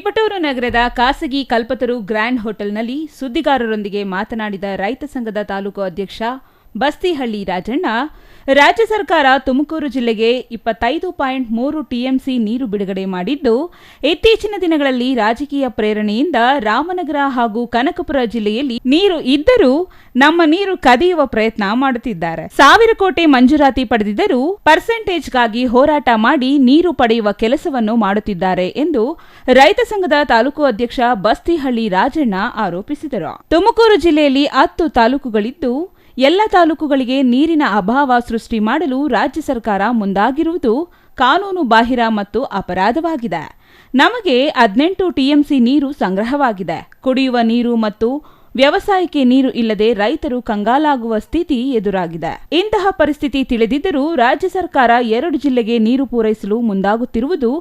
ತಿಪಟೂರು ನಗರದ ಖಾಸಗಿ ಕಲ್ಪತರು ಗ್ರ್ಯಾಂಡ್ ಹೋಟೆಲ್ನಲ್ಲಿ ಸುದ್ದಿಗಾರರೊಂದಿಗೆ ಮಾತನಾಡಿದ ರೈತ ಸಂಘದ ತಾಲೂಕು ಅಧ್ಯಕ್ಷ ಬಸ್ತಿಹಳ್ಳಿ ರಾಜಣ್ಣ, ರಾಜ್ಯ ಸರ್ಕಾರ ತುಮಕೂರು ಜಿಲ್ಲೆಗೆ 25.3 ಟಿಎಂಸಿ ನೀರು ಬಿಡುಗಡೆ ಮಾಡಿದ್ದು, ಇತ್ತೀಚಿನ ದಿನಗಳಲ್ಲಿ ರಾಜಕೀಯ ಪ್ರೇರಣೆಯಿಂದ ರಾಮನಗರ ಹಾಗೂ ಕನಕಪುರ ಜಿಲ್ಲೆಯಲ್ಲಿ ನೀರು ಇದ್ದರೂ ನಮ್ಮ ನೀರು ಕದಿಯುವ ಪ್ರಯತ್ನ ಮಾಡುತ್ತಿದ್ದಾರೆ. 1000 ಕೋಟಿ ಮಂಜೂರಾತಿ ಪಡೆದಿದ್ದರೂ ಪರ್ಸೆಂಟೇಜ್ಗಾಗಿ ಹೋರಾಟ ಮಾಡಿ ನೀರು ಪಡೆಯುವ ಕೆಲಸವನ್ನು ಮಾಡುತ್ತಿದ್ದಾರೆ ಎಂದು ರೈತ ಸಂಘದ ತಾಲೂಕು ಅಧ್ಯಕ್ಷ ಬಸ್ತಿಹಳ್ಳಿ ರಾಜಣ್ಣ ಆರೋಪಿಸಿದರು. ತುಮಕೂರು ಜಿಲ್ಲೆಯಲ್ಲಿ 10 ತಾಲೂಕುಗಳಿದ್ದು, ಎಲ್ಲ ತಾಲೂಕುಗಳಿಗೆ ನೀರಿನ ಅಭಾವ ಸೃಷ್ಟಿ ಮಾಡಲು ರಾಜ್ಯ ಸರ್ಕಾರ ಮುಂದಾಗಿರುವುದು ಕಾನೂನು ಬಾಹಿರ ಮತ್ತು ಅಪರಾಧವಾಗಿದೆ. ನಮಗೆ 18 ಟಿಎಂಸಿ ನೀರು ಸಂಗ್ರಹವಾಗಿದೆ. ಕುಡಿಯುವ ನೀರು ಮತ್ತು ವ್ಯವಸಾಯಕ್ಕೆ ನೀರು ಇಲ್ಲದೆ ರೈತರು ಕಂಗಾಲಾಗುವ ಸ್ಥಿತಿ ಎದುರಾಗಿದೆ. ಇಂತಹ ಪರಿಸ್ಥಿತಿ ತಿಳಿದಿದ್ದರೂ ರಾಜ್ಯ ಸರ್ಕಾರ 2 ಜಿಲ್ಲೆಗೆ ನೀರು ಪೂರೈಸಲು ಮುಂದಾಗುತ್ತಿರುವುದು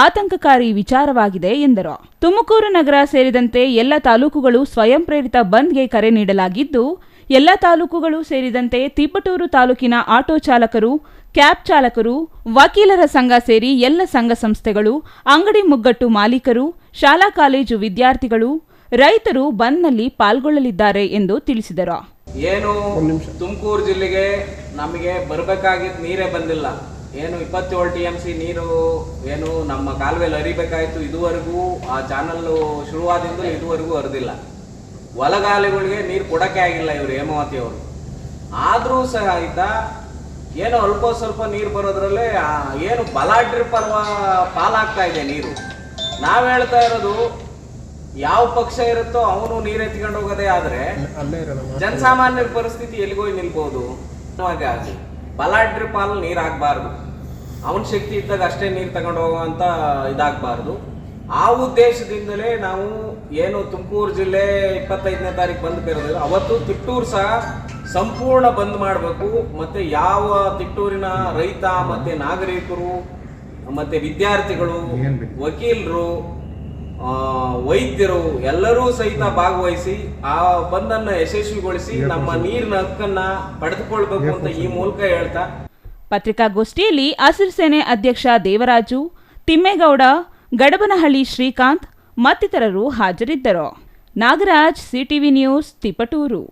ಆತಂಕಕಾರಿ ವಿಚಾರವಾಗಿದೆ ಎಂದರು. ತುಮಕೂರು ನಗರ ಸೇರಿದಂತೆ ಎಲ್ಲ ತಾಲೂಕುಗಳು ಸ್ವಯಂ ಪ್ರೇರಿತ ಬಂದ್ಗೆ ಕರೆ ನೀಡಲಾಗಿದ್ದು, ಎಲ್ಲ ತಾಲೂಕುಗಳು ಸೇರಿದಂತೆ ತಿಪಟೂರು ತಾಲೂಕಿನ ಆಟೋ ಚಾಲಕರು, ಕ್ಯಾಬ್ ಚಾಲಕರು, ವಕೀಲರ ಸಂಘ ಸೇರಿ ಎಲ್ಲ ಸಂಘ ಸಂಸ್ಥೆಗಳು, ಅಂಗಡಿ ಮುಗ್ಗಟ್ಟು ಮಾಲೀಕರು, ಶಾಲಾ ಕಾಲೇಜು ವಿದ್ಯಾರ್ಥಿಗಳು, ರೈತರು ಬಂದ್ನಲ್ಲಿ ಪಾಲ್ಗೊಳ್ಳಲಿದ್ದಾರೆ ಎಂದು ತಿಳಿಸಿದರು. ಏನು ತುಮಕೂರು ಜಿಲ್ಲೆಗೆ ನಮಗೆ ಬರಬೇಕಾಗಿದ್ದ ನೀರೇ ಬಂದಿಲ್ಲ. ಏನು 27 ಟಿಎಂಸಿ ನೀರು ಏನು ನಮ್ಮ ಕಾಲುವೆಯಲ್ಲಿ ಹರಿಬೇಕಾಯ್ತು, ಇದುವರೆಗೂ ಆ ಚಾನಲ್ ಶುರುವಾದಿಂದ ಇದುವರೆಗೂ ಹರಿದಿಲ್ಲ. ಹೊಲಗಾಲಿಗಳಿಗೆ ನೀರು ಕೊಡಕ್ಕೆ ಆಗಿಲ್ಲ ಇವರು ಹೇಮಾವತಿ ಅವರು. ಆದರೂ ಸಹಿತ ಏನೋ ಅಲ್ಪ ಸ್ವಲ್ಪ ನೀರು ಬರೋದ್ರಲ್ಲೇ ಏನು ಬಲಾಢ್ಯ ಪಾಲಾಗ್ತಾ ಇದೆ ನೀರು. ನಾವು ಹೇಳ್ತಾ ಇರೋದು, ಯಾವ ಪಕ್ಷ ಇರುತ್ತೋ ಅವನು ನೀರು ಎತ್ಕೊಂಡು ಹೋಗೋದೇ ಆದ್ರೆ ಜನಸಾಮಾನ್ಯರ ಪರಿಸ್ಥಿತಿ ಎಲ್ಲಿಗೋಗಿ ನಿಲ್ಬಹುದು. ಹಾಗಾಗಿ ಬಲಾಢ್ಯ ಪಾಲ್ ನೀರಾಗಬಾರ್ದು. ಅವನ ಶಕ್ತಿ ಇದ್ದಾಗ ಅಷ್ಟೇ ನೀರು ತಗೊಂಡು ಹೋಗುವಂತ ಇದಾಗಬಾರ್ದು. ಆ ಉದ್ದೇಶದಿಂದಲೇ ನಾವು ಏನು ತುಮಕೂರು ಜಿಲ್ಲೆ 25ನೇ ತಾರೀಕು ಬಂದ್ ಕರೆದಿದ್ರು, ಅವತ್ತು ತಿಟ್ಟೂರು ಸಹ ಸಂಪೂರ್ಣ ಬಂದ್ ಮಾಡಬೇಕು. ಮತ್ತೆ ಯಾವ ತಿಟ್ಟೂರಿನ ರೈತ ಮತ್ತೆ ನಾಗರಿಕರು ಮತ್ತೆ ವಿದ್ಯಾರ್ಥಿಗಳು, ವಕೀಲರು, ವೈದ್ಯರು ಎಲ್ಲರೂ ಸಹಿತ ಭಾಗವಹಿಸಿ ಆ ಬಂದನ್ನ ಯಶಸ್ವಿಗೊಳಿಸಿ ನಮ್ಮ ನೀರಿನ ಹಕ್ಕನ್ನ ಪಡೆದುಕೊಳ್ಬೇಕು ಅಂತ ಈ ಮೂಲಕ ಹೇಳ್ತಾ, ಪತ್ರಿಕಾಗೋಷ್ಠಿಯಲ್ಲಿ ಹಸಿರು ಸೇನೆ ಅಧ್ಯಕ್ಷ ದೇವರಾಜು, ತಿಮ್ಮೇಗೌಡ, ಗಡಬನಹಳ್ಳಿ ಶ್ರೀಕಾಂತ್ ಮತ್ತಿತರರು ಹಾಜರಿದ್ದರು. Nagaraj, CTV news, Tiptur.